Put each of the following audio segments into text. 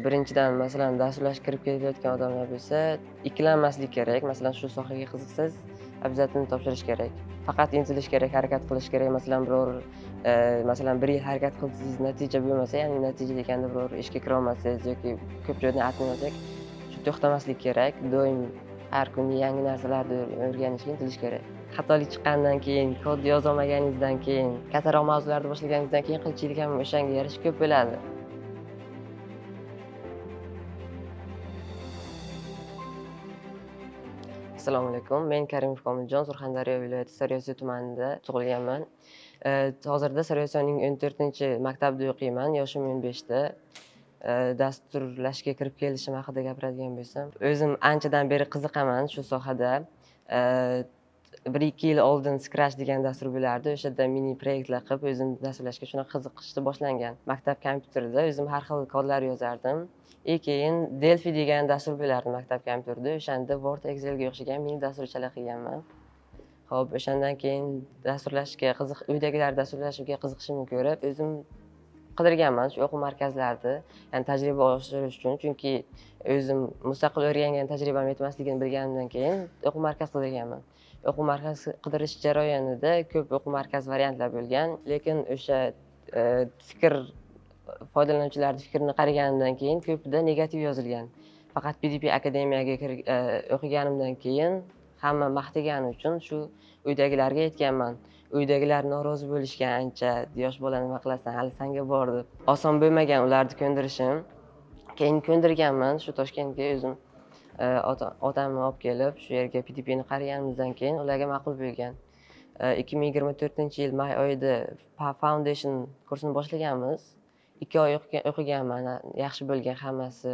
Birinchidan, masalan, dasturlashga kirib kelayotgan odamlar bo'lsa, ikkilanmaslik kerak. Masalan, shu sohaga qiziqsangiz, обязательно topshirish kerak. Faqat intilish kerak, harakat qilish kerak. Masalan, biror masalan, 1 yil harakat qilsangiz, natija bo'lmasa, ya'ni natija deganda biror ishga kira olmasangiz yoki ko'p joydan atamasak, shu to'xtamaslik kerak. Doim har kuni yangi narsalarni o'rganishga intilish kerak. Xatolik chiqqandan keyin, kod yozolmaganingizdan keyin, kattaroq mavzularni boshlaganingizdan keyin qiyinchilik ham o'shanga yarasha ko'p bo'ladi. Assalomu alaykum. Men Karimov Komiljon, Surxondaryo viloyati Sariyosy tumanida tug'ilganman. Hozirda Sariyosiyning 14-maktabida o'qiyman. Yoshim 15 da. Dasturlashga kirib kelishim haqida gapiradigan bo'lsam, o'zim anchadan beri qiziqaman shu sohada. 1-2 yil oldin Scratch degan dastur bo'lardi. O'sha yerda mini proyektlar qilib, o'zim dasturlashga shunaqa qiziqishni boshlangan. Maktab kompyuterida o'zim har xil kodlar yozardim. Keyin Delphi degan dastur bo'lardi maktab kompyuterida. O'shanda Word, Excelga o'xshagan mini dasturchalar qilganman. Xo'p, o'shandan keyin uydagilar dasturlashga qiziqishimni ko'rib, o'zim qidirganman shu o'quv markazlarida, ya'ni tajriba oshirish uchun. Chunki o'zim mustaqil o'rgangan tajribam yetmasligini bilganimdan keyin o'quv markaz qidirganman. O'quv markaz qidirish jarayonida ko'p o'quv markaz variantlar bo'lgan, lekin o'sha foydalanuvchilarning fikrini qaraganimdan keyin ko'pida negativ yozilgan. Faqat PDP akademiyaga o'qiganimdan keyin hamma maqtagani uchun shu uydagilarga aytganman. Uydagilar norozi bo'lishgan ancha, yosh bola nima qilasan, hali sanga bor deb. Oson bo'lmagan ularni ko'ndirishim. Keyin ko'ndirganman shu Toshkentga o'zim otamni olib kelib, shu yerga PDPni qaraganimizdan keyin ularga ma'qul bo'lgan. 2024-yil may oyida Foundation kursini boshlaganmiz. 2 oy o'qiganman, yaxshi bo'lgan hammasi.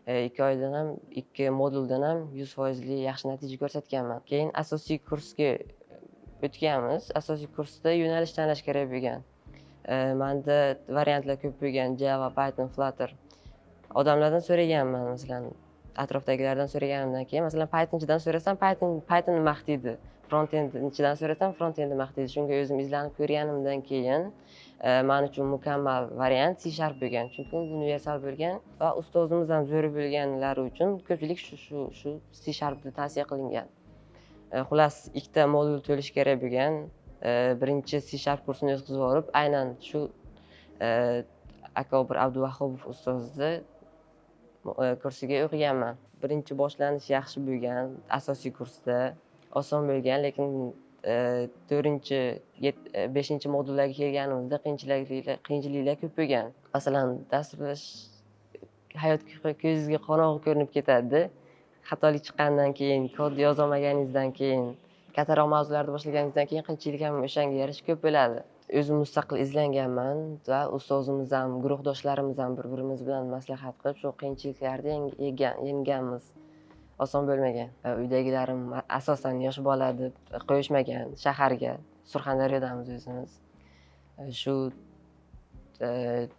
2 oydan ham, 2 moduldan ham 100% yaxshi natija ko'rsatganman. Keyin asosiy kursga o'tganmiz. Asosiy kursda yo'nalish tanlash kerak bo'lgan. Menda variantlar ko'p bo'lgan: Java, Python, Flutter. Odamlardan so'raganman, masalan, atrofdagilardan so'raganimdan keyin, masalan, Pythonchidan so'rasam, Python maqtaydi. Frontendchidan so'rasam, frontendni maqtaydi. Shunga o'zim izlanib ko'rganimdan keyin men uchun mukammal variant C# bo'lgan. Chunki u universal bo'lgan va ustozimiz ham zo'r bo'lganlari uchun ko'pchilik shu C# ni tavsiya qilingan. Xullas, 2 ta modul to'lish kerak bo'lgan. Birinchi C# kursini o'tkazib olib, aynan shu Akobir Abduvahobov ustozni kursiga o'qiganman. Birinchi boshlanish yaxshi bo'lgan, asosiy kursda oson bo'lgan, lekin 4-5 modullarga kelganimizda qiyinchiliklar ko'p bo'lgan. Masalan, dasturlash hayot ko'zingizga qorong'u ko'rinib ketadi. Xatolik chiqqandan keyin, kod yozolmaganingizdan keyin, kattaroq mavzularni boshlaganingizdan keyin qiyinchilik ham o'shanga yarasha ko'p bo'ladi. O'zim mustaqil izlanganman va ustozimiz ham, guruhdoshlarimiz ham bir-birimiz bilan maslahat qilib, shu qiyinchiliklarni yengganmiz. Oson bo'lmagan. Uydagilarim asosan yosh bola deb qo'yishmagan, shaharga, Surxondaryodamiz o'zimiz.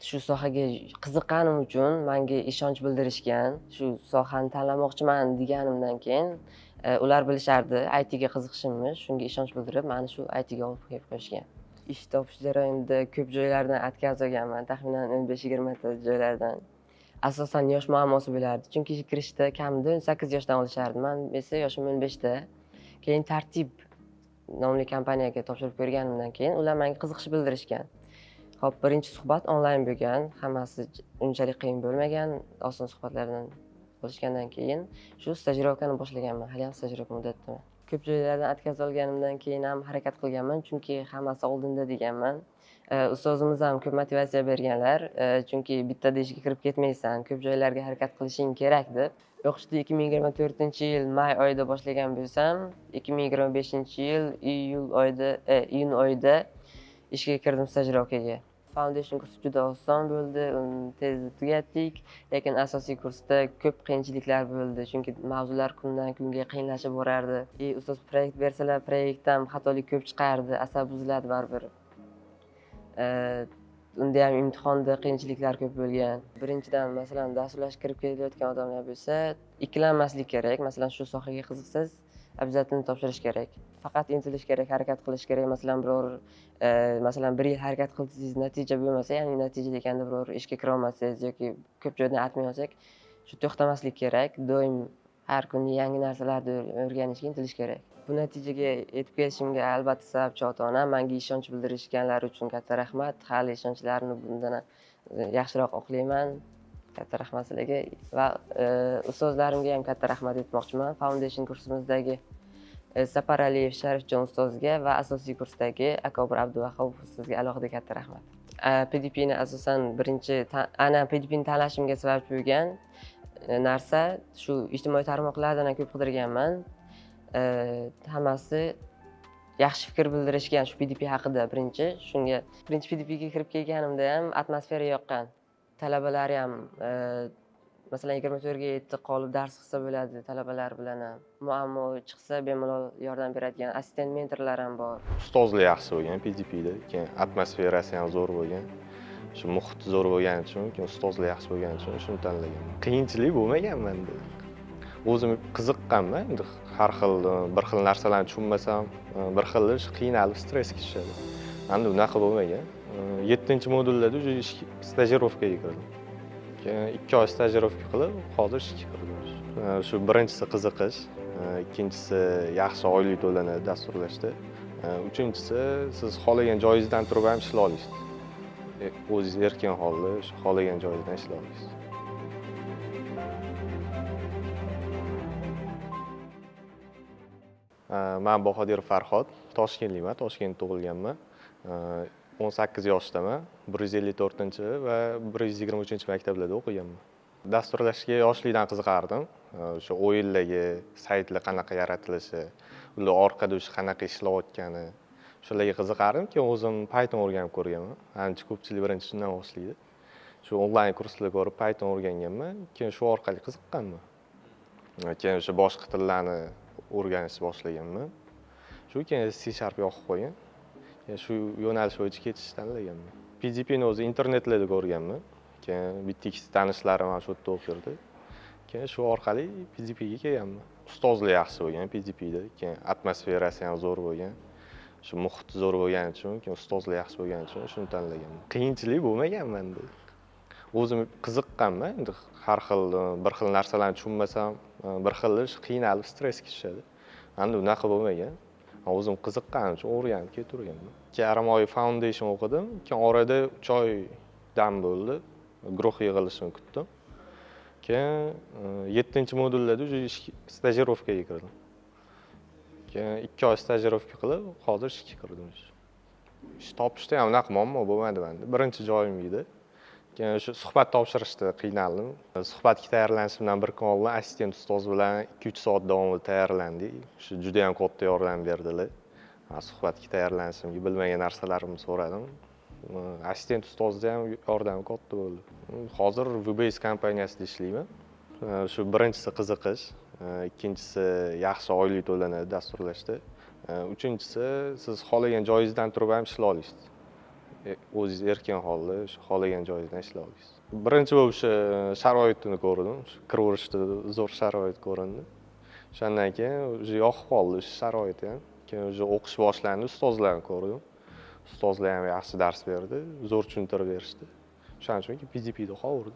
Shu sohaga qiziqqanim uchun menga ishonch bildirishgan. Shu sohani tanlamoqchiman deganimdan keyin ular bilishardi ITga qiziqishimni, shunga ishonch bildirib, meni shu ITga olib kelib qo'yishgan. Ish topish jarayonida ko'p joylardan отказ olganman, taxminan 15-20 ta joylardan. Asosan yosh muammosi bo'lardi. Chunki kirishda kamida 18 yoshdan olishardi. Men esa yoshim 15 da. Keyin Tartib nomli kompaniyaga topshirib ko'rganimdan keyin ular menga qiziqish bildirishgan. Xo'p, birinchi suhbat onlayn bo'lgan. Hammasi unchalik qiyin bo'lmagan, oson suhbatlardan bo'lishgandan keyin shu stajirovkani boshlaganman. Hali ham stajirovka muddatdaman. Ko'p joylardan отказ olganimdan keyin ham harakat qilganman, chunki hammasi oldinda deganman. Ustozimiz ham ko'p motivatsiya berganlar, chunki bittada ishga kirib ketmaysan, ko'p joylarga harakat qilishing kerak deb. O'qishni 2024-yil may oyida boshlagan bo'lsam, 2025-yil iyun oyida ishga kirdim stajirovkaga. Foundation kursi juda oson bo'ldi, tezda tugatdik, lekin asosiy kursda ko'p qiyinchiliklar bo'ldi, chunki mavzular kundan kunga qiyinlashib borardi. Ustoz proyekt bersalar, proyektdan xatolik ko'p chiqardi, asab buziladi baribir. Unda ham imtihonda qiyinchiliklar ko'p bo'lgan. Birinchidan, masalan, dasturlashga kirib kelayotgan odamlar bo'lsa, ikkilanmaslik kerak. Masalan, shu sohaga qiziqsangiz, обязательно topshirish kerak. Faqat intilish kerak, harakat qilish kerak. Masalan, 1 yil harakat qilsangiz, natija bo'lmasa, ya'ni natija deganda biror ishga kira olmasangiz yoki ko'p joydan aytmay olsak, shu to'xtamaslik kerak. Doim har kuni yangi narsalarni o'rganishga intilish kerak. Bu natijaga yetib kelishimga albatta sababchi ota-onam. Menga ishonch bildirishganlari uchun katta rahmat. Hali ishonchlarini bundan yaxshiroq oqlayman. Katta rahmat sizlarga va ustozlarimga ham katta rahmat aytmoqchiman. Foundation kursimizdagi Sapar Aliyev Sharifjon ustozga va asosiy kursdagi Akobir Abduvahobov ustozga alohida katta rahmat. PDPni asosan PDPni tanlashimga sababchi bo'lgan narsa shu ijtimoiy tarmoqlardan ko'p qidirganman. Hammasi yaxshi fikr bildirishgan shu PDP haqida birinchi PDPga kirib kelganimda ham atmosfera yoqqan. Talabalari ham masalan 24 ga 7 qolib dars qilsa bo'ladi, talabalar bilan ham muammo chiqsa bemalol yordam beradigan assistent mentorlar ham bor. Ustozlar yaxshi bo'lgan PDPda, keyin atmosferasi ham zo'r bo'lgan. Shu muhit zo'r bo'lgani uchun, keyin ustozlar yaxshi bo'lgani uchun shuni tanlagan. Qiyinchilik bo'lmagan menda. O'zim qiziqqanman, endi har xil bir xil narsalarni tushunmasam, bir xil qiynalib stressga tushadi. Endi unaqa bo'lmagan. 7-modullarda stajirovkaga kirdim. Keyin 2 oy stajirovka qilib, hozir ishga kirdim. Shu birinchisi qiziqish, ikkinchisi yaxshi oylik to'lanadi dasturlashda. Uchinchisi siz xohlagan joyingizdan turib ham ishlay olasiz. O'zingiz erkin holda xohlagan joyingizdan ishlay olasiz. Men Bahodirov Farhod, Toshkentlikman, Toshkentda tug'ilganman. 18 yoshdaman, 154 va 123 maktablarda o'qiganman. Dasturlashga yoshlikdan qiziqardim. O'sha o'yinlarga, saytlar qanaqa yaratilishi, ular orqada qanaqa ishlayotgani, shularga qiziqardim. Keyin o'zim Python o'rganib ko'rganman. Ancha ko'pchilik birinchi shundan boshlaydi. Shu onlayn kurslar ko'rib Python o'rganganman. Keyin shu orqali qiziqqanman. Keyin o'sha boshqa tillarni o'rganishni boshlaganman. Shu keyin C# yoqib qo'ygan. Shu yo'nalish bo'yicha ketishni tanlaganman. PDPni o'zi internetlarda ko'rganman. Keyin bitta ikkita tanishlarim ham shu yerda o'qirdi. Keyin shu orqali PDPga kelganman. Ustozlar yaxshi bo'lgan PDPda, keyin atmosferasi ham zo'r bo'lgan. Shu muhit zo'r bo'lgani uchun, keyin ustozlar yaxshi bo'lgani uchun shuni tanlaganman. Qiyinchilik bo'lmagan menda. O'zim qiziqqanman, endi har xil bir xil narsalarni tushunmasam, bir xil qiynalib stressga tushadi. Endi unaqa bo'lmagan. O'zim qiziqqanim uchun o'rganib ketaverganman. Yarim oy foundation o'qidim, keyin orada 3 oy dam bo'ldi. Guruh yig'ilishini kutdim. Keyin 7-modullarda stajirovkaga kirdim. Keyin 2 oy stajirovka qilib, hozir ishga kirdim. Ish topishda ham unaqa muammo bo'lmadi menda. Birinchi joyim edi. Keyin shu suhbat topshirishda qiynaldim. Suhbatga tayyorlanishimdan bir kun oldin assistent ustoz bilan 2-3 soat davomida tayyorlandik. Shu juda ham katta yordam berdilar. Suhbatga tayyorlanishimga bilmagan narsalarimni so'radim. Assistent ustozda ham yordami katta bo'ldi. Hozir VBS kompaniyasida ishlayman. Shu birinchisi qiziqish, ikkinchisi yaxshi oylik to'lanadi dasturlashda. Uchinchisi siz xohlagan joyingizdan turib ham ishlay olasiz. O'zingiz erkin holda xohlagan joyingizdan ishlay olasiz. Birinchi bo'lib o'sha sharoitini ko'rdim. Kiraverishda zo'r sharoit ko'rindi. Shundan keyin o'sha yoqib qoldi o'sha sharoit ham. Keyin o'sha o'qish boshlandi, ustozlarni ko'rdim. Ustozlar ham yaxshi dars berdi, zo'r tushuntirib berishdi. Shuning uchun PDPda qoldim.